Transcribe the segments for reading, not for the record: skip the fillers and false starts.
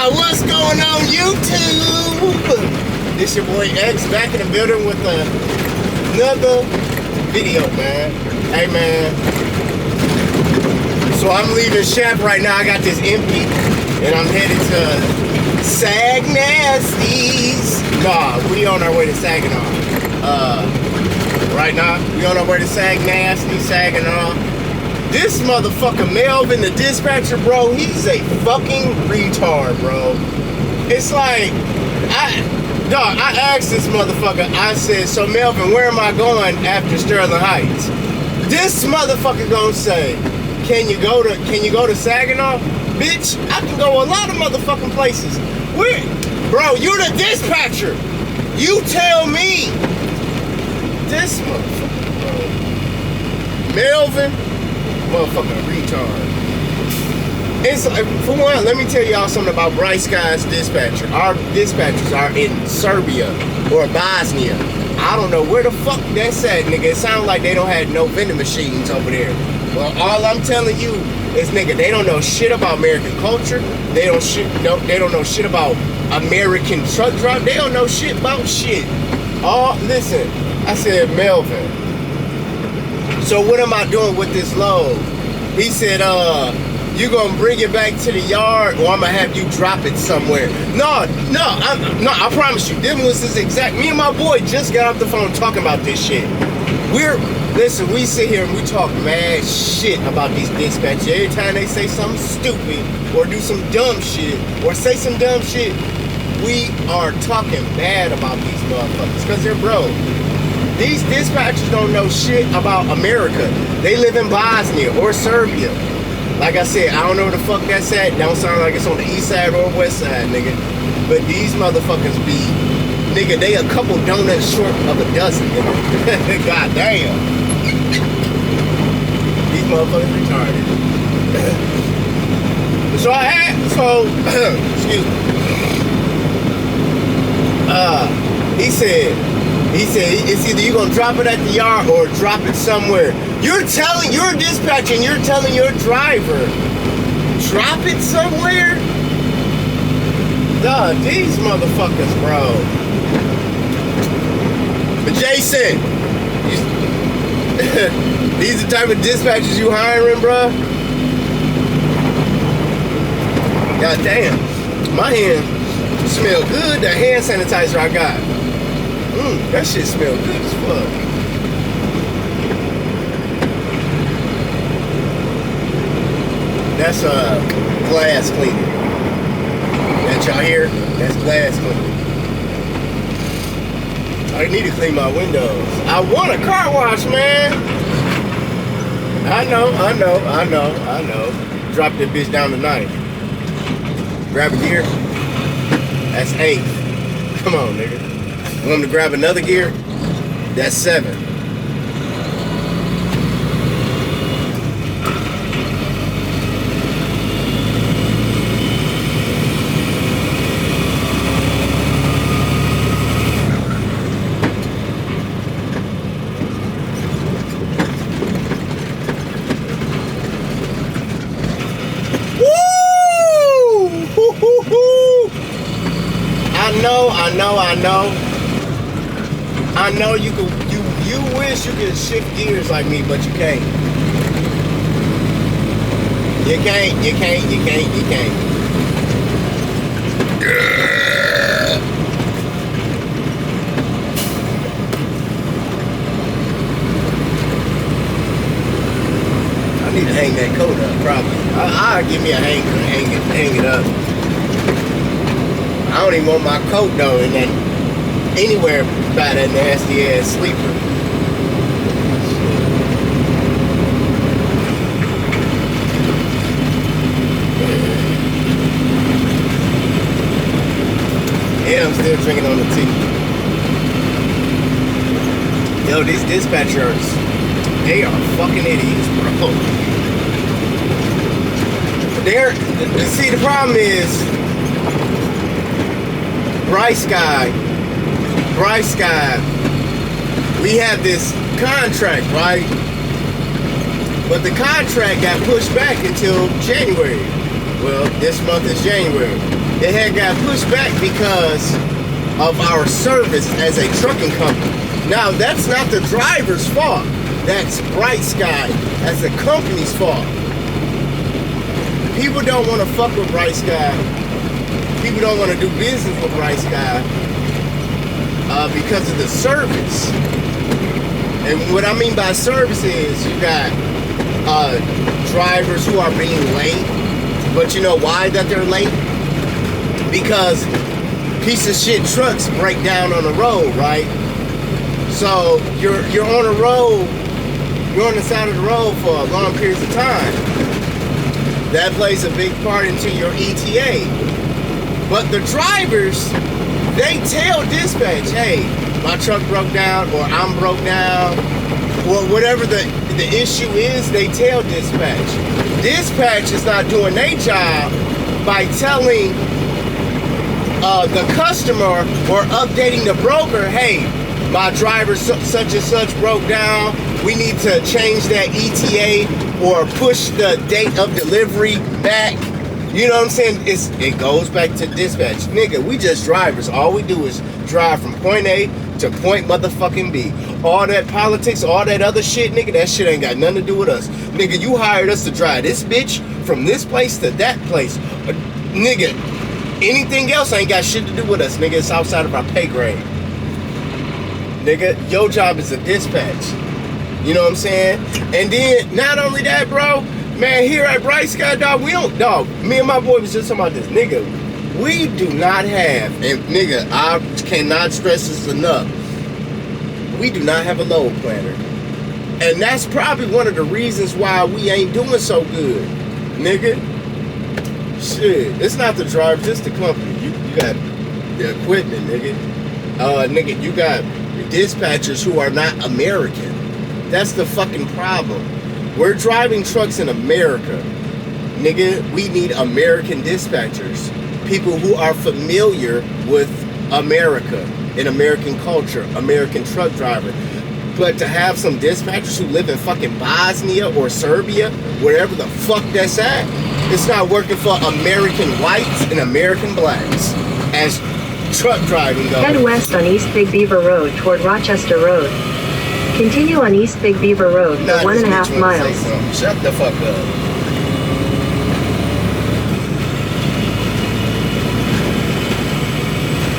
What's going on YouTube? This your boy X back in the building with another video, man. Hey, man. So I'm leaving Shap right now. I got this empty, and I'm headed to Sag Nasty's. Nah, we on our way to Saginaw. Right now, we on our way to Sag Nasty, Saginaw. This motherfucker Melvin, the dispatcher, bro, he's a fucking retard, bro. It's like, I asked this motherfucker, I said, so Melvin, where am I going after Sterling Heights? This motherfucker gonna say, can you go to Saginaw? Bitch, I can go a lot of motherfucking places. Where? Bro, you're the dispatcher. You tell me. This motherfucker, bro. Melvin, motherfucking retard. It's like, for one, let me tell y'all something about Bright Skies dispatcher. Our dispatchers are in Serbia or Bosnia. I don't know where the fuck that's at, nigga. It sounds like they don't have no vending machines over there. Well, all I'm telling you is, nigga, they don't know shit about American culture. They don't know shit about American truck drive. They don't know shit about shit. Listen, I said, Melvin, so what am I doing with this load? He said, you gonna bring it back to the yard, or I'm gonna have you drop it somewhere. No, I promise you, this was this exact. Me and my boy just got off the phone talking about this shit. Listen, we sit here and we talk mad shit about these dispatchers. Every time they say something stupid, or do some dumb shit, or say some dumb shit, we are talking bad about these motherfuckers, because they're broke. These dispatchers don't know shit about America. They live in Bosnia or Serbia. Like I said, I don't know where the fuck that's at. Don't sound like it's on the east side or west side, nigga. But these motherfuckers be, nigga, they a couple donuts short of a dozen, nigga. God damn. These motherfuckers retarded. Excuse me. He said, it's either you gonna drop it at the yard or drop it somewhere. You're dispatching, you're telling your driver, drop it somewhere? Duh, these motherfuckers, bro. But Jason, these the type of dispatchers you hiring, bro? God damn, my hand smell good, the hand sanitizer I got. That shit smell good as fuck. That's glass cleaning. That y'all hear? That's glass cleaning. I need to clean my windows. I want a car wash, man. I know. Drop that bitch down tonight. Grab a gear. That's 8. Come on, nigga. Want him to grab another gear? That's 7. Woo! I know. I know you wish you could shift gears like me, but you can't. You can't. I need to hang that coat up, probably. I'll give me a hanger and hang it up. I don't even want my coat though in that anywhere by that nasty ass sleeper. Yeah, I'm still drinking on the tea. Yo, these dispatchers, they are fucking idiots, bro. See, the problem is, Bright Sky, we have this contract, right? But the contract got pushed back until January. Well, this month is January. it had got pushed back because of our service as a trucking company. Now, that's not the driver's fault. That's Bright Sky as a company's fault. People don't want to fuck with Bright Sky. People don't want to do business with Bright Sky because of the service. And what I mean by service is you got drivers who are being late. But you know why that they're late? Because piece of shit trucks break down on the road, right? So you're on the road, you're on the side of the road for long periods of time. That plays a big part into your ETA. But the drivers, they tell dispatch, hey, my truck broke down, or I'm broke down, or whatever the issue is, they tell dispatch. Dispatch is not doing their job by telling the customer or updating the broker, hey, my driver such and such broke down, we need to change that ETA or push the date of delivery back. You know what I'm saying? It goes back to dispatch. Nigga, we just drivers. All we do is drive from point A to point motherfucking B. All that politics, all that other shit, nigga, that shit ain't got nothing to do with us. Nigga, you hired us to drive this bitch from this place to that place. Nigga, anything else ain't got shit to do with us, nigga. It's outside of our pay grade. Nigga, your job is a dispatch. You know what I'm saying? And then, not only that, bro, man, here at Bright Sky, dog, we don't, dog, me and my boy was just talking about this, nigga. We do not have, and nigga, I cannot stress this enough, we do not have a load planner. And that's probably one of the reasons why we ain't doing so good, nigga. Shit, it's not the drivers, it's the company. You got the equipment, nigga. Nigga, you got dispatchers who are not American. That's the fucking problem. We're driving trucks in America. Nigga, we need American dispatchers. People who are familiar with America and American culture, American truck driver. But to have some dispatchers who live in fucking Bosnia or Serbia, wherever the fuck that's at, it's not working for American whites and American blacks as truck driving goes. Head west on East Big Beaver Road toward Rochester Road. Continue on East Big Beaver Road for 1.5 miles. Shut the fuck up.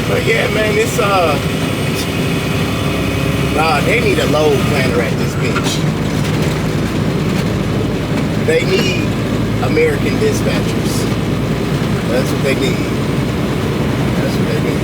But yeah, man, it's nah, they need a load planner at this bitch. They need American dispatchers. That's what they need. That's what they need.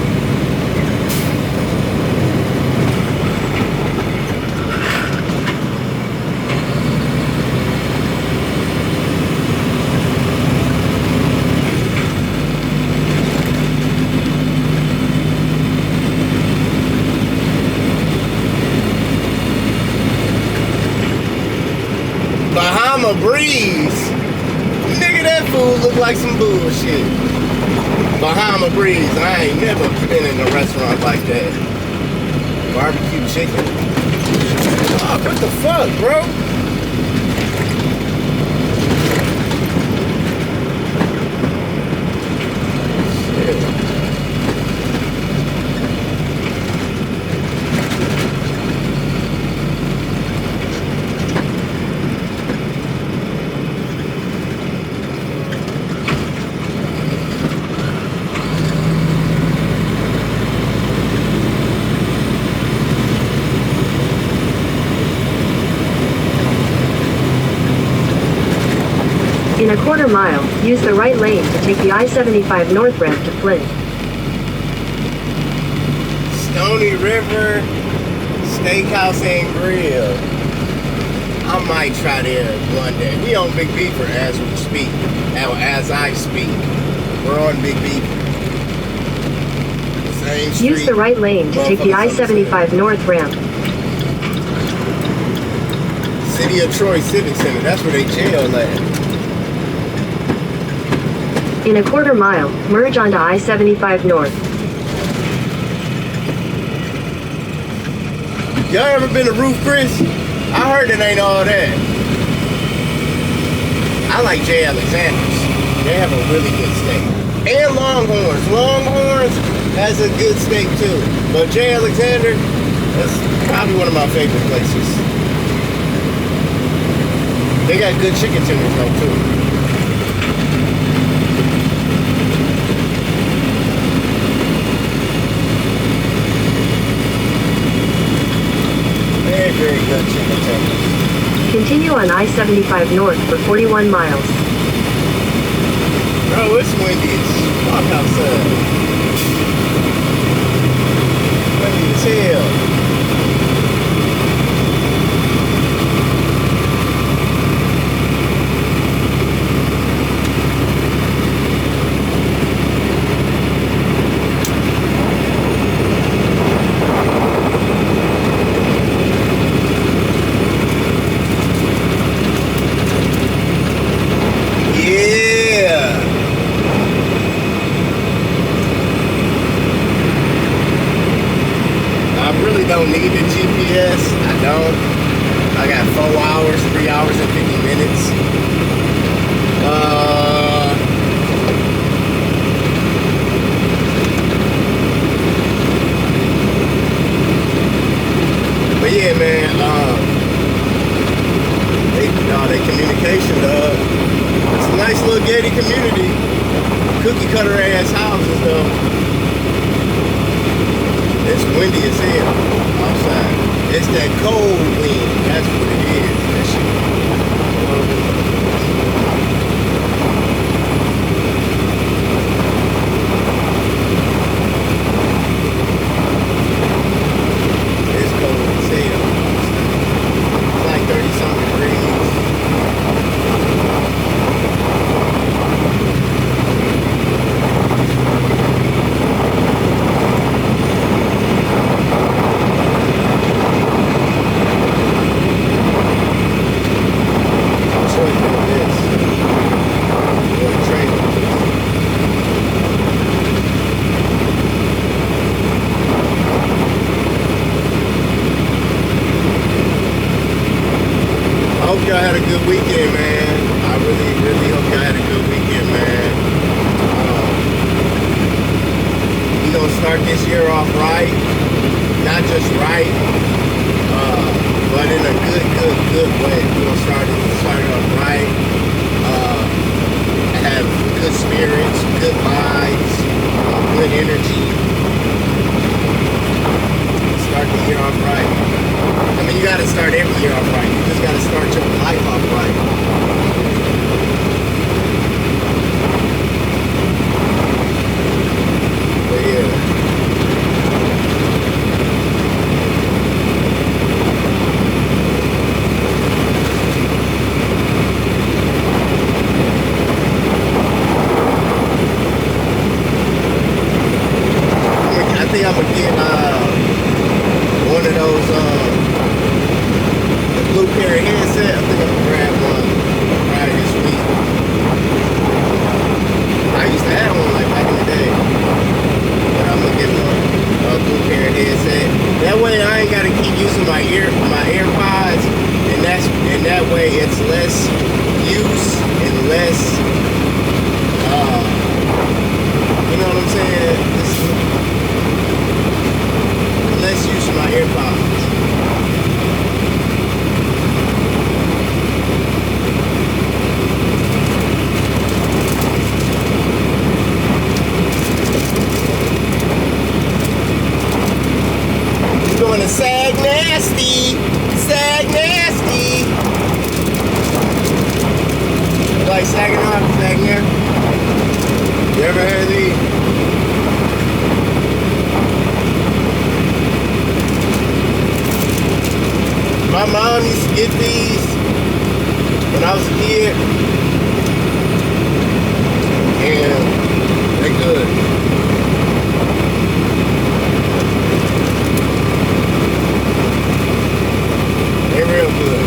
Bahama Breeze. Nigga, that food look like some bullshit. Bahama Breeze. I ain't never been in a restaurant like that. Barbecue chicken. Oh, what the fuck, bro? Shit. In a quarter mile, use the right lane to take the I-75 north ramp to Flint. Stony River Steakhouse and Grill. I might try there one day. We on Big Beaver as we speak. As I speak. We're on Big Beaver. Same street. Use the right lane to take the I-75 north ramp. City of Troy Civic Center. That's where they jail at. In a quarter mile, merge onto I-75 north. Y'all ever been to Roof Chris? I heard it ain't all that. I like J. Alexander's. They have a really good steak. And Long Longhorns. Longhorns has a good steak too. But J. Alexander, that's probably one of my favorite places. They got good chicken tenders though too. Very, very good chicken tenders. Continue on I-75 north for 41 miles. Bro, it's windy as fuck outside. Windy as hell. Don't need the GPS. I don't. I got 4 hours, 3 hours and 50 minutes. But yeah, man. They communication, it's a nice little gated community. Cookie cutter ass houses, though. It's windy as hell outside. It's that cold wind. That's what it is. That shit. It's cold as hell. It's like 30-something degrees. Y'all had a good weekend, man. I really, really hope y'all had a good weekend, man. We gonna start this year off right, not just right, but in a good way. We gonna start it off right. Have good spirits, good vibes, good energy. Start the year off right. I mean, you gotta start every year off right. You just gotta start your life off right. But yeah. I think I'm gonna get one of those blue pair of headset. I think I'm gonna grab one Friday this week. I used to have one like back in the day, but I'm gonna get a blue pair of headset. That way I ain't gotta keep using my AirPods, and that way it's less use and less. You know what I'm saying? Less use of my AirPods. We're going to Sag Nasty. Sag Nasty. You like Saginaw? Saginaw? You ever heard of these? My mom used to get these when I was a kid, and they're good. They're real good.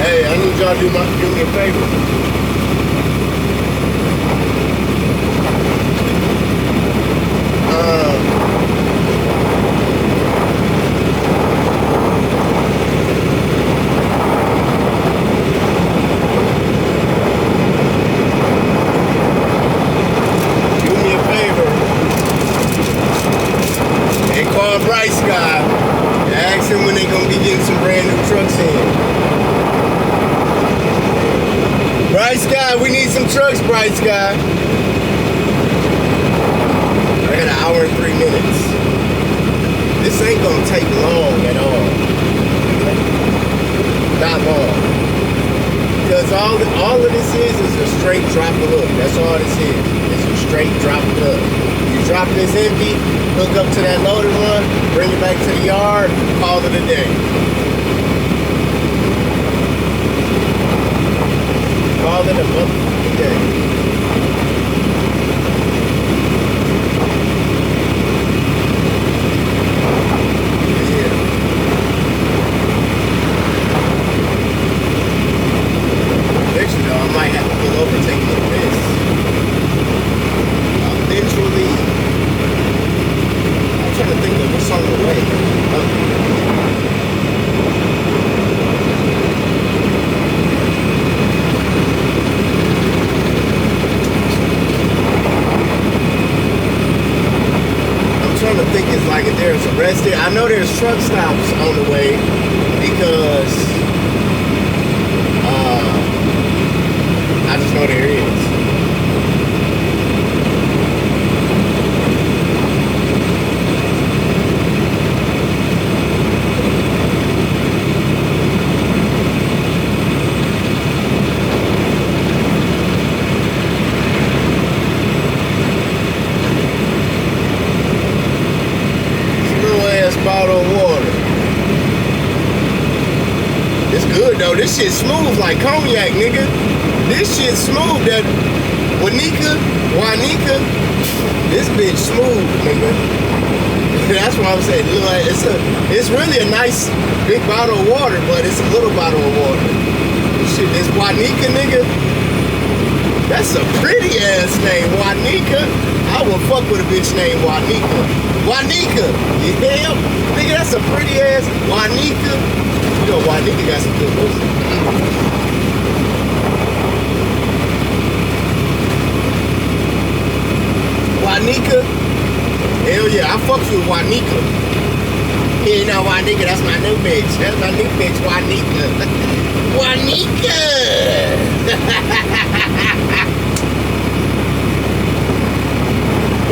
Hey, I need y'all to do me a favor. trucks, bright sky. I got an hour and 3 minutes. This ain't gonna take long at all. Not long. Because all of this is a straight drop the hook. That's all this is. It's a straight drop the hook. You drop this empty, hook up to that loaded one, bring it back to the yard, call it a day. Call it a motherfucking day. I know there's truck stops on the way because I just know there is. This shit smooth like cognac, nigga. This shit smooth. That Wanika, this bitch smooth, nigga. That's why I'm saying, it's really a nice big bottle of water, but it's a little bottle of water. Shit, this Wanika, nigga. That's a pretty ass name, Wanika. I would fuck with a bitch named Wanika. Wanika, yeah, nigga, that's a pretty ass Wanika. You know, Wanika got some good pussy. Wanika? Hell yeah, I fucks with Wanika. Yeah, you know Wanika, that's my new bitch. That's my new bitch, Wanika. Wanika!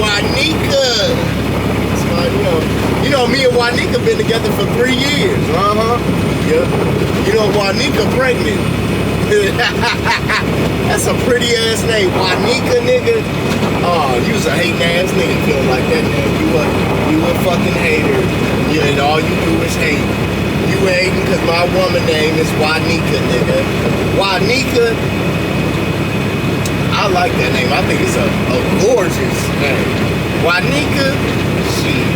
Wanika! You know, me and Wanika been together for 3 years. Yeah. You know, Wanika pregnant. That's a pretty ass name, Wanika, nigga. Oh, you was a hating ass nigga feeling like that name. You a fucking hater. Yeah, and all you do is hate. You hating because my woman name is Wanika, nigga. Wanika. I like that name. I think it's a gorgeous name. Wanika. Shit.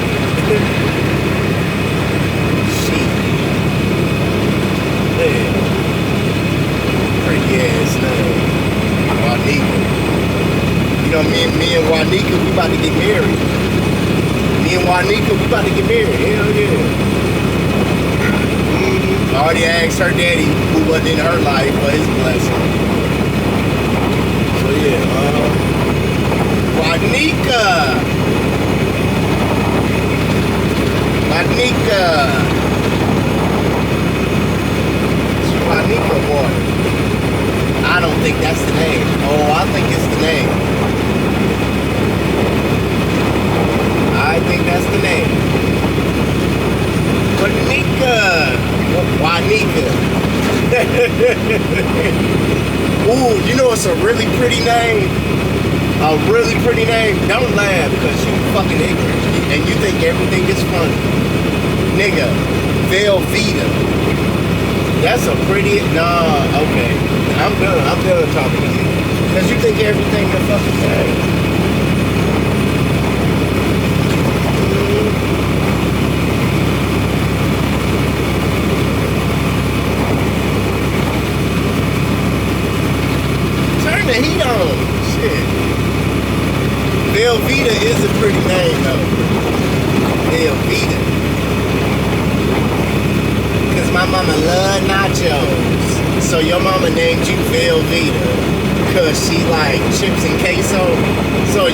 Yeah. Pretty ass name. Wanika. You know, me and Wanika, we about to get married. Me and Wanika, we about to get married. Hell yeah. I already asked her daddy who wasn't in her life for his blessing. So yeah, Wanika. Wanika. Wanika water. I don't think that's the name. Oh, I think it's the name. I think that's the name. Wanika. Wanika. Ooh, you know it's a really pretty name? A really pretty name. Don't laugh because you fucking ignorant. And you think everything is funny. Nigga. Velveeta. That's a pretty, nah, okay. I'm done talking to you. Because you think everything the fucking same. Turn the heat on. Shit. Velveeta is a pretty name, though. Velveeta. Because my mama loved nachos. So your mama named you Velveeta. Because she like chips and queso. So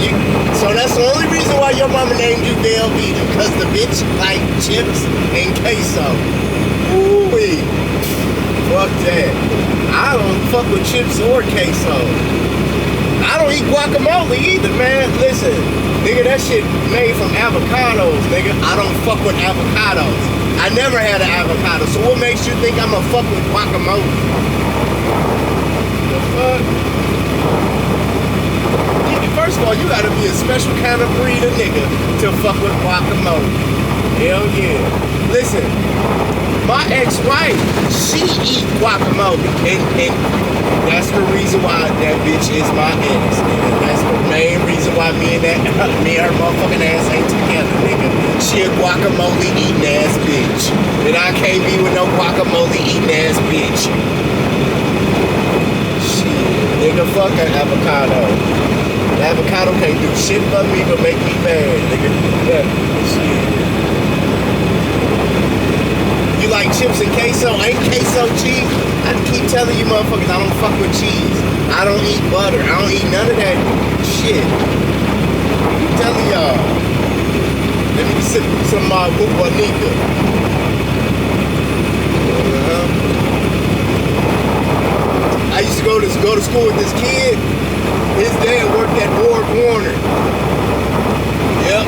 that's the only reason why your mama named you Velveeta. Because the bitch like chips and queso. Ooh-wee. Fuck that. I don't fuck with chips or queso. I don't eat guacamole either, man. Listen, nigga, that shit made from avocados, nigga. I don't fuck with avocados. I never had an avocado, so what makes you think I'm gonna fuck with guacamole? The fuck? First of all, you gotta be a special kind of breed of nigga to fuck with guacamole. Hell yeah. Listen, my ex-wife, she eat guacamole, and that's the reason why that bitch is my ex, nigga. That's the main reason why me and her motherfucking ass ain't together, nigga. She a guacamole eating ass bitch, and I can't be with no guacamole eating ass bitch. Shit, nigga, fuck that avocado. The avocado can't do shit for me but make me mad, nigga. Yeah, shit. You like chips and queso? Ain't queso cheese? I keep telling you motherfuckers I don't fuck with cheese. I don't eat butter. I don't eat none of that shit. I'm telling y'all. Let me sip some of my Bubanika. I used to go to school with this kid. His dad worked at Ward Warner. Yep.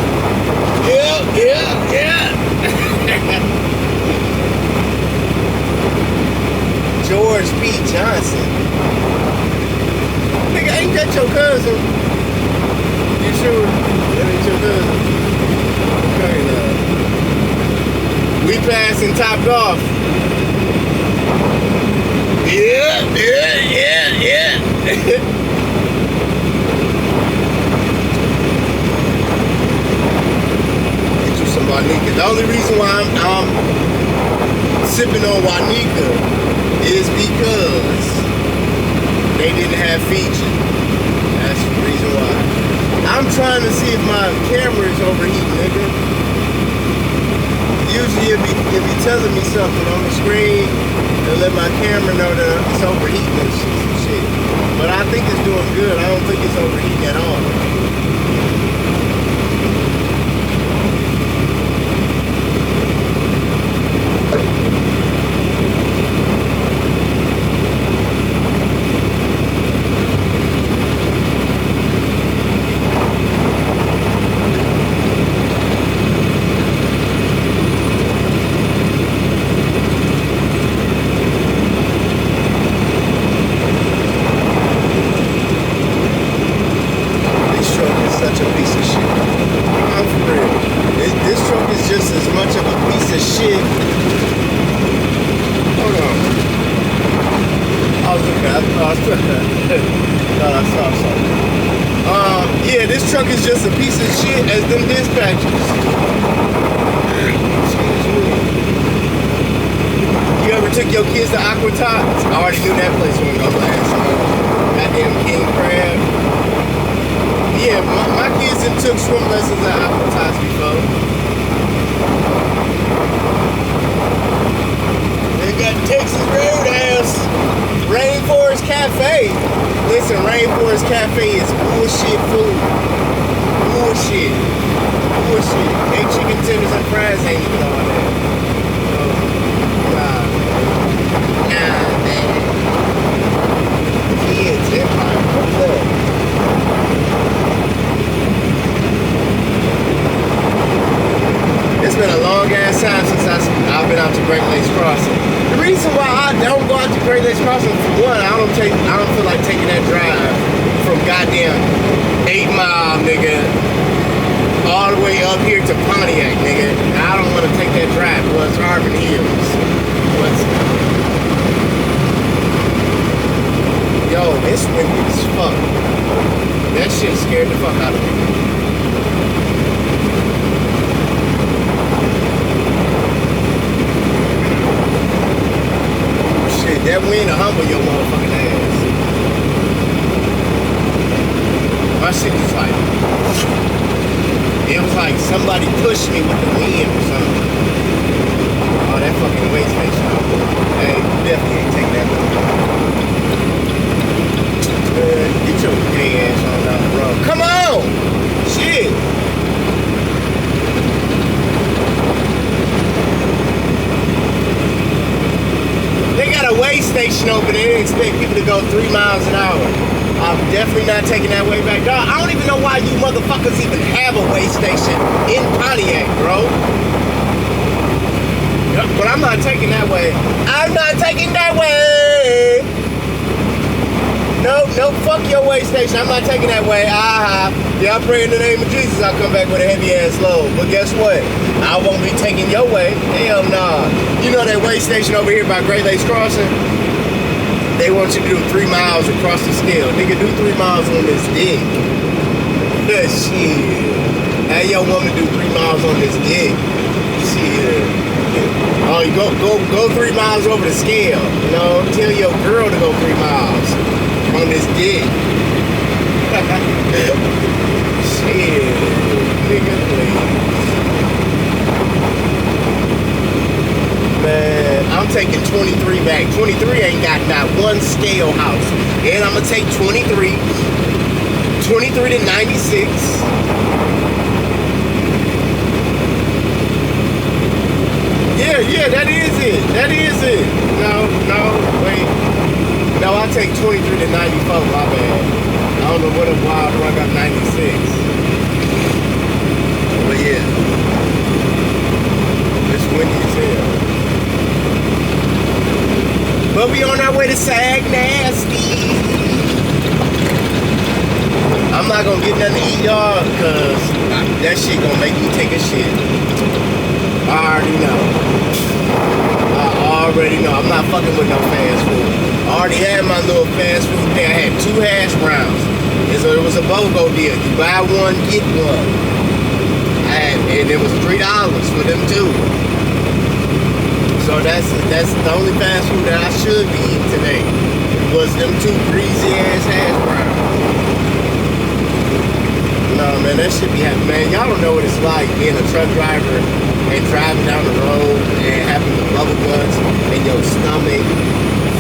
George P. Johnson. Nigga, ain't that your cousin? You sure? That ain't your cousin? Okay, now. We passing Top Golf. Yeah. Some Wanika. The only reason why I'm sipping on Wanika is because they didn't have Fiji. That's the reason why. I'm trying to see if my camera is overheating, nigga. Usually it be telling me something on the screen and let my camera know that it's overheating and shit. But I think it's doing good. I don't think it's overheating at all. Yeah, this truck is just a piece of shit as them dispatchers. You ever took your kids to Aqua Tots? I already knew that place when we go last. Goddamn King Crab. Yeah, my kids have took swim lessons at Aqua Tots before. They got Texas Roadhouse. Rainforest Cafe. Listen, Rainforest Cafe is bullshit food. Bullshit. They chicken tenders and fries ain't even all that. Nah, man. Kids, Empire, what's up? It's been a long ass time since I've been out to Great Lakes Crossing. The reason why I don't go out to Great Lakes Crossing, for one, I don't feel like taking that drive from goddamn 8 Mile, nigga, all the way up here to Pontiac, nigga. I don't want to take that drive. Well, it's Arvin Hills. Yo, it's windy as fuck. That shit scared the fuck out of me. That wind will humble your motherfucking ass. My shit was like, it was like somebody pushed me with the wind or something. Oh, that fucking way station. Hey, definitely ain't taking that one. Get your gay ass on down the road. Come on! Shit! They got a way station over there. They expect people to go 3 miles an hour. I'm definitely not taking that way back. Dog, I don't even know why you motherfuckers even have a way station in Pontiac, bro. But I'm not taking that way. I'm not taking that way. No, fuck your way station. I'm not taking that way. Yeah, I pray in the name of Jesus I'll come back with a heavy ass load. But guess what? I won't be taking your way. Hell nah. You know that way station over here by Great Lakes Crossing? They want you to do 3 miles across the scale. Nigga, do 3 miles on this dick. Shit. Have your woman do 3 miles on this dick. Shit. Oh, you go 3 miles over the scale. You know, tell your girl to go 3 miles on this dick. Shit. Nigga, please. Man, I'm taking 23 back. 23 ain't got not one scale house. And I'm gonna take 23 to 96. Yeah, that is it. That is it. No, wait. No, I take 23 to 94, my bad. I don't know why I brought up 96. But yeah. It's windy as hell. But we on our way to Sag Nasty. I'm not gonna get nothing to eat, y'all, cause that shit gonna make me take a shit. I already know. I'm not fucking with no fast food. I already had my little fast food thing. I had 2 hash browns. It was a BOGO deal. You buy one, get one. And it was $3 for them too. So that's the only fast food that I should be eating today. Was them 2 greasy ass hash browns. No, man, that shit be happening, man. Y'all don't know what it's like being a truck driver and driving down the road and having the bubble guts in your stomach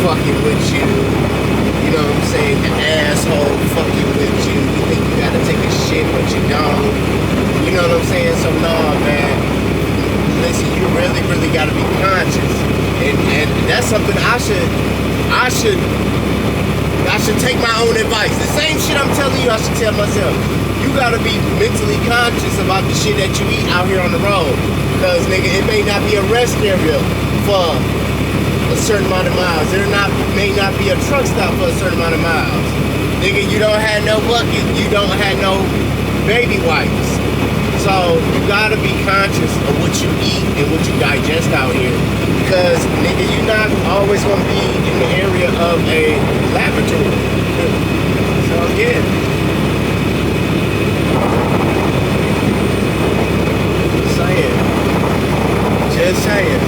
fucking with you. You know what I'm saying? The asshole fucking with you. You think you gotta take a shit, but you don't. You know what I'm saying? So, nah, man. Listen, you really, really gotta be conscious. And that's something I should take my own advice. The same shit I'm telling you, I should tell myself. You gotta be mentally conscious about the shit that you eat out here on the road. Because, nigga, it may not be a rest area for a certain amount of miles. May not be a truck stop for a certain amount of miles. Nigga, you don't have no bucket. You don't have no baby wipes. So, you gotta be conscious of what you eat and what you digest out here. Because, nigga, you're not always gonna be in the area of a laboratory. So, yeah. Just saying.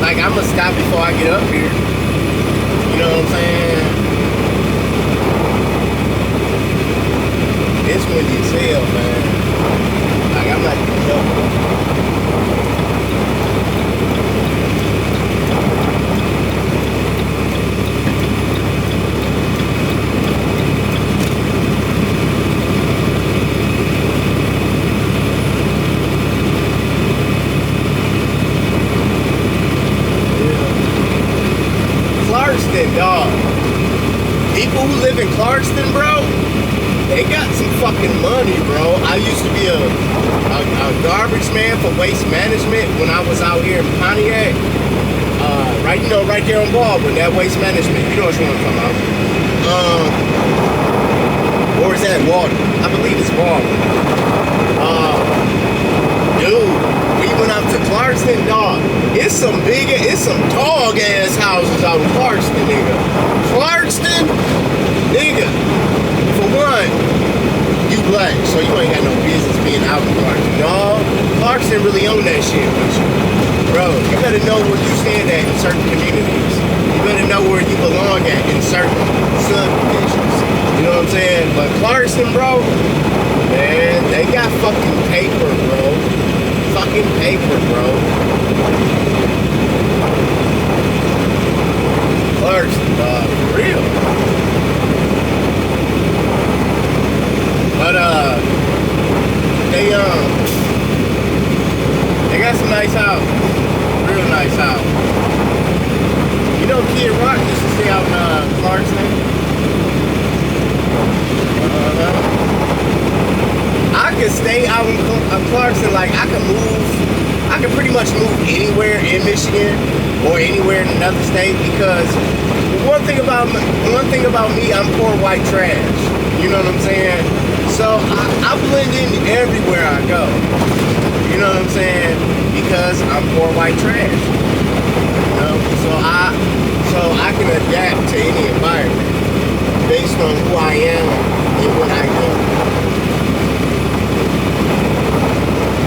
Like, I'm gonna stop before I get up here. You know what I'm saying? It's windy as hell, man. Like, I'm not even joking. Dog. People who live in Clarkston, bro, they got some fucking money, bro. I used to be a garbage man for waste management when I was out here in Pontiac. Right there on Baldwin, that waste management. You know what you want to come out. Or is that Walden? I believe it's Walden. Dude, we went out to Clarkston, dog. It's some dog ass houses out in Clarkston, nigga. Clarkston, nigga. For one, you black, so you ain't got no business being out in Clarkston. Dog, Clarkston really own that shit with you. Bro, you better know where you stand at in certain communities. You better know where you belong at in certain subdivisions. You know what I'm saying? But Clarkston, bro, man, they got fucking paper, bro. Fucking paper, bro. Clarkston, dog, for real. But they got some nice houses, real nice houses. You know, Kid Rock can stay out in Clarkson. Like I can pretty much move anywhere in Michigan or anywhere in another state because one thing about me, I'm poor white trash. You know what I'm saying? So I blend in everywhere I go. You know what I'm saying? Because I'm poor white trash. You know, so I can adapt to any environment based on who I am and what I do.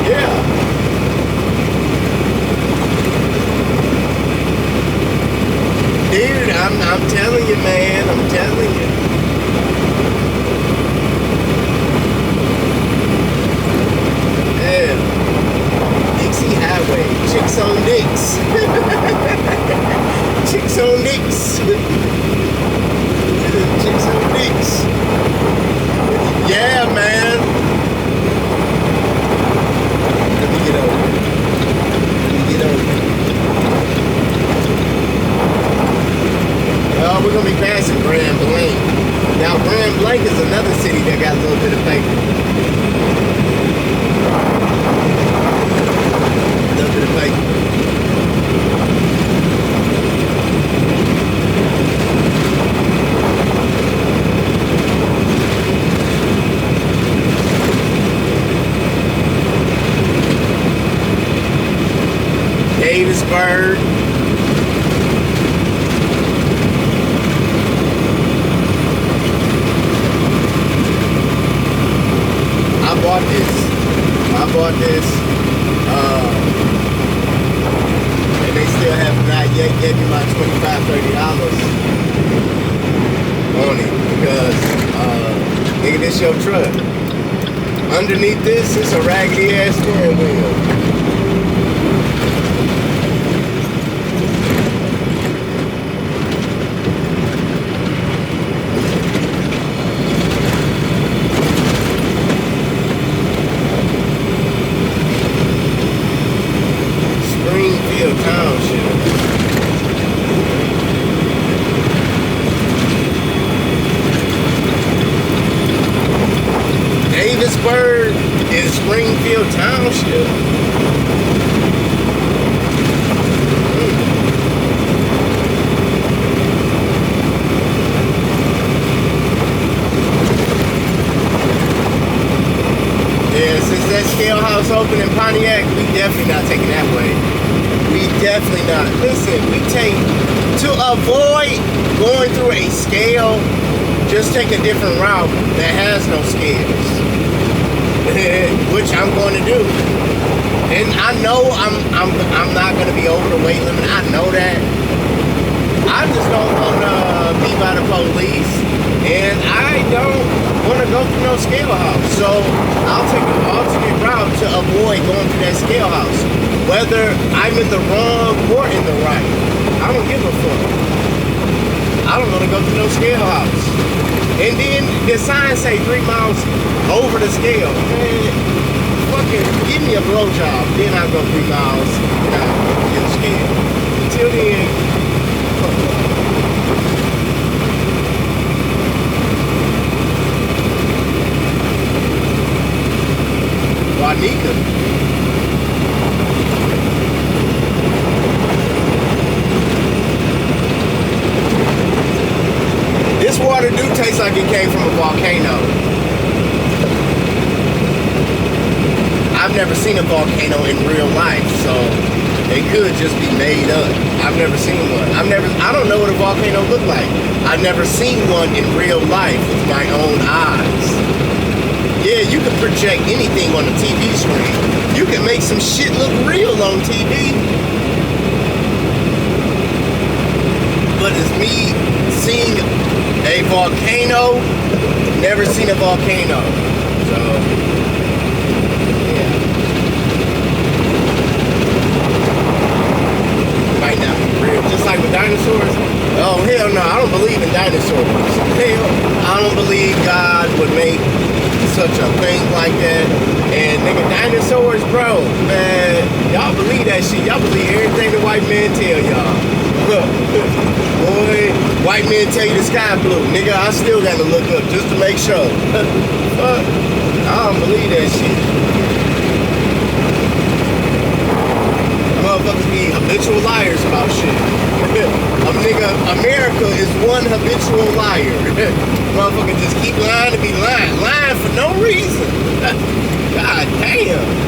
Yeah. Dude, I'm telling you, man. I'm telling you. Yeah. Dixie Highway. Chicks on Dicks. Chicks on Dicks. Chicks on Dicks. Yeah, man. Let me get over. Well, we're going to be passing Grand Blanc. Now, Grand Blanc is another city that got a little bit of paper. A little bit of paper. Davisburg. I bought this, and they still have not yet given me my $25–$30 on it because, nigga, this your truck. Underneath this, it's a raggedy ass steering wheel. Davisburg is Springfield Township. Yeah, since that scale house opened in Pontiac, we definitely not taking that way. We definitely not. Listen, we take, to avoid going through a scale, just take a different route that has no scales. Which I'm going to do. And I know I'm not going to be over the weight limit. I know that. I just don't want to be by the police. And I don't want to go through no scale house. So I'll take an alternate route to avoid going through that scale house. Whether I'm in the wrong or in the right. I don't give a fuck. I don't want to go through no scale house. And then the sign say 3 miles over the scale. Man, fucking give me a blowjob. Then I'll go 3 miles in the scale. Until then, fuck off. Wanika. This water do taste like it came from a volcano. I've never seen a volcano in real life, so it could just be made up. I've never seen one. I don't know what a volcano looked like. I've never seen one in real life with my own eyes. Yeah, you can project anything on a TV screen. You can make some shit look real on TV. But it's me seeing a volcano, never seen a volcano. So, yeah. Might not be real. Just like with dinosaurs. Oh, hell no, I don't believe in dinosaurs. Hell, I don't believe God would make such a thing like that. And nigga, dinosaurs, bro, man, y'all believe that shit. Y'all believe everything the white men tell y'all. Boy, white men tell you the sky blue. Nigga, I still gotta look up just to make sure. Fuck, I don't believe that shit. habitual liars about shit. America is one habitual liar. Motherfucker just keep lying to be lying for no reason. God damn.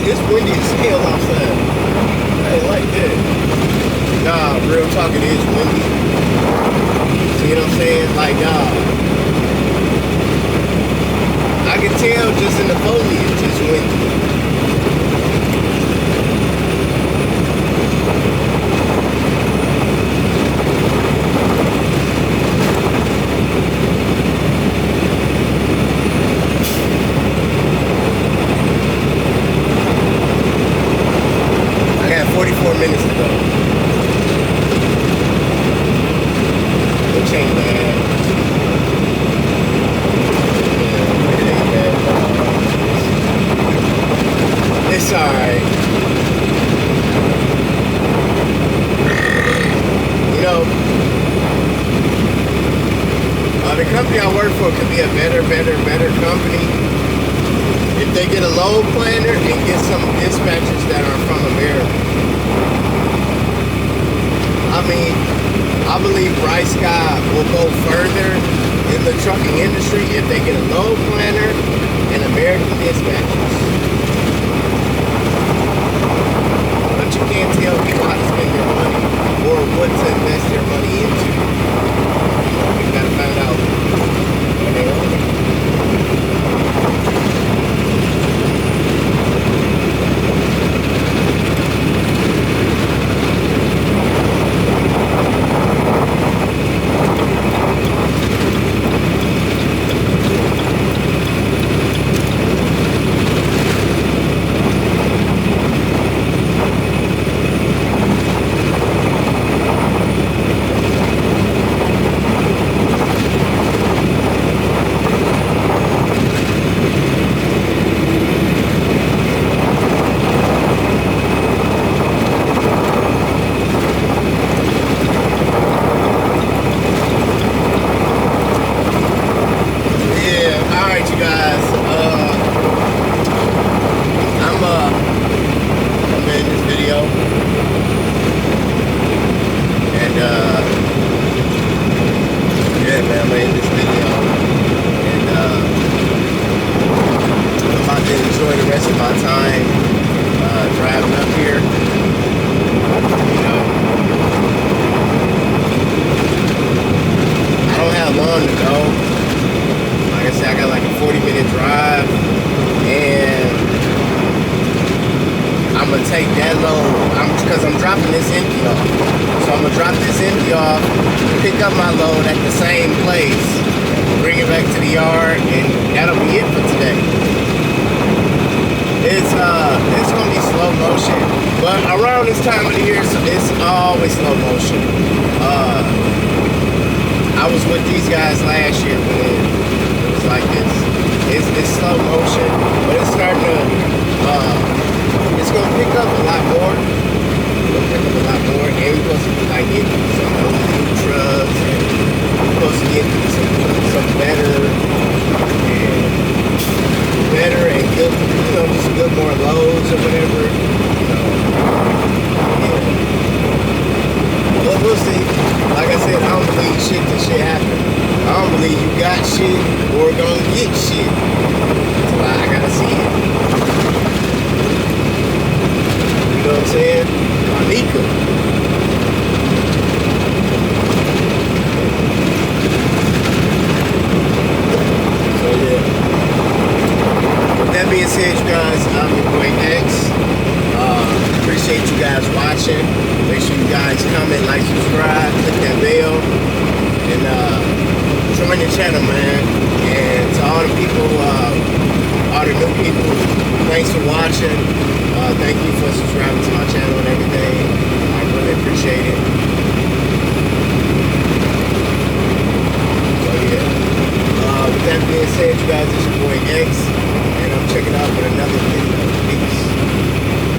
It's windy as hell outside. I ain't like that. Nah, real talk, it is windy. See what I'm saying? Like, nah. I can tell just in the foliage it's windy. I got 44 minutes to go. Which ain't bad. Yeah, it ain't bad. It's alright. You know, the company I work for could be a better company if they get a load planner and get some dispatchers that are from America. I mean, I believe Bright Sky will go further in the trucking industry if they get a load planner and American dispatchers. But you can't tell people how to spend their money or what to invest their money into. You gotta find out when they own it. Thanks for watching. Thank you for subscribing to my channel and everything. I really appreciate it.